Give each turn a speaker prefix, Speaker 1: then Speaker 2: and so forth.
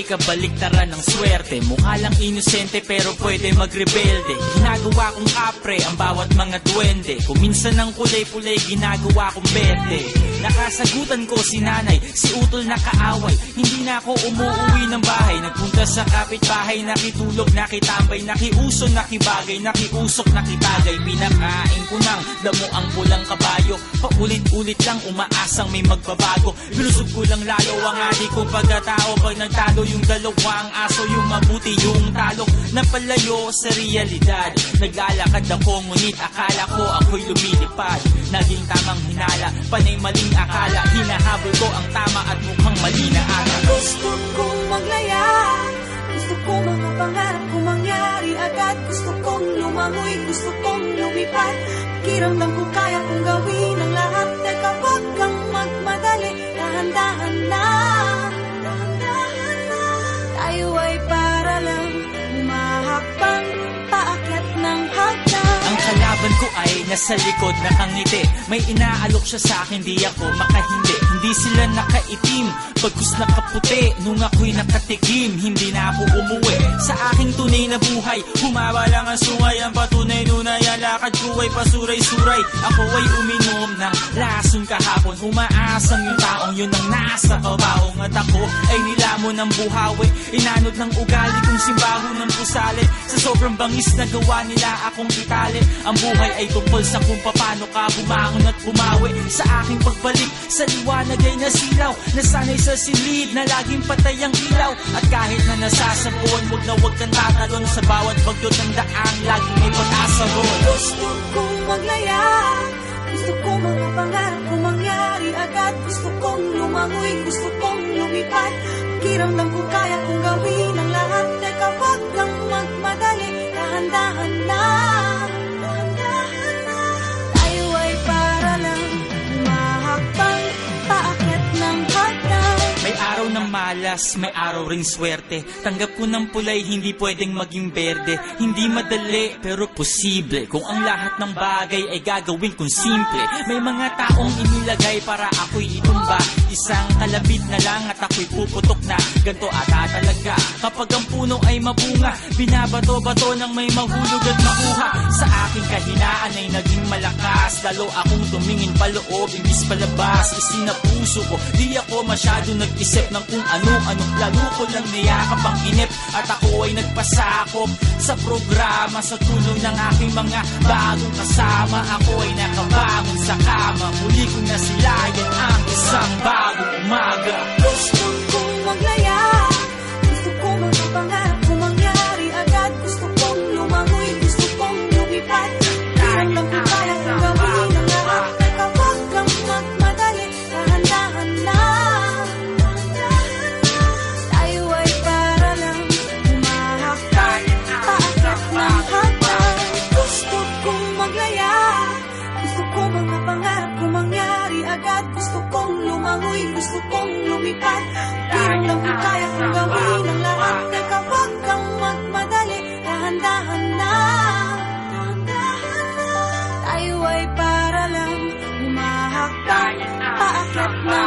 Speaker 1: buhay, kabaliktaran ng swerte. Mukha lang inosente pero pwede magrebelde. Ginagawa kong kapre ang bawat mga duwende. Kung minsan ng kulay-pulay, ginagawa kong berde. Nakasagutan ko si nanay, si utol na kaaway. Hindi na ako umuwi ng bahay. Nagpunta sa kapitbahay, nakitulog, nakitambay, nakiuso, nakibagay, nakiusok, nakitagay. Pinakain ko ng damo ang pulang kabayo. Paulit-ulit lang umaasang may magbabago. Binusog ko lang lalo ang adi ko pagkatao. Pag nagtalo yung dalawang aso, yung mabuti yung talo. Napalayo sa realidad. Naglalakad ako ngunit akala ko ako'y lumilipad. Naging tamang hinala, panay maling akala. Hinahabol ko ang tama at mukhang mali na ata.
Speaker 2: Gusto kong maglaya, gusto kong mga pangarap kong mangyari agad. Gusto kong lumangoy, gusto kong lumipad. Pakiramdam ko kaya kong gawin ang lahat. Teka, wag kang magmadali, dahan-dahan na. Tayo ay para lang umahakbang paakyat ng hagdan.
Speaker 1: Ang kalaban ko ay nasa likod nakangiti. May inaalok siya sa akin, di ako makahindi. Hindi sila nakaitim, bagkus nakaputi. Nung ako'y nakatikim, hindi na ako umuwi sa aking tunay na buhay. Humaba lang ang sungay, ang patunay nunay. Ang lakad ko ay pasuray-suray. Ako ay uminom ng lason kahapon. Umaasang yung taong yun ang nasa kabaong. At ako ay nilamon ng buhawi. Inanod ng ugali kong simbaho ng pusali. Sa sobrang bangis na gawa nila akong itali. Ang buhay ay tungkol sa kung paano ka bumangon at bumawi. Sa aking pagbalik sa liwanag ay nasilaw. Nasanay sa silid na laging patay ang ilaw. At kahit na nasasabon, wag kang tatalon. Sa bawat bagdot ng daan, laging may pag-asa ron.
Speaker 2: Gusto kong maglaya, gusto kong mga pangarap kong mangyari agad. Gusto kong lumangoy, gusto kong lumipad. Pakiramdam ko kaya kong gawin ang lahat. Teka, wag kang magmadali, dahan-dahan na. Tayo ay para lang umahakbang paakyat ng hagdan.
Speaker 1: May araw ng malas, may araw ring swerte. Tanggap ko ng pulay, hindi pwedeng maging berde. Hindi madali, pero posible. Kung ang lahat ng bagay ay gagawin kong simple. May mga taong inilagay para ako'y itumba. Isang kalabit na lang at ako'y puputok na. Ganto ata talaga kapag ang puno ay mabunga. Binabato-bato ng may mahulog at makuha. Sa aking kahinaan ay naging malakas. Lalo akong tumingin paloob, imbis palabas. Isinapuso ko, di ako masyado nag-isip ng kung ano-ano. Lalo ko lang niyakap ang inip. At ako ay nagpasakop sa programa. Sa tulong ng aking mga bagong kasama, ako ay nakabangon sa kama. Muli kong nasilayan ang isang bagong umaga.
Speaker 2: Gusto kong maglaya, gusto kong mga pangarap kong mangyari agad. Gusto kong lumangoy, gusto kong lumipad. Pakiramdam ko kaya kong gawin ang lahat. Teka, wag kang magmadali, dahan-dahan na. Tayo ay para lang umahakbang paakyat ng hagdan. Gusto kong maglaya, gusto kong mga pangarap kong mangyari agad. Gusto kong lumangoy, gusto kong lumipad. Pakiramdam ko kaya kong gawin ang lahat. Teka, wag kang magmadali, dahan-dahan na. Tayo ay para lang umahakbang paakyat ng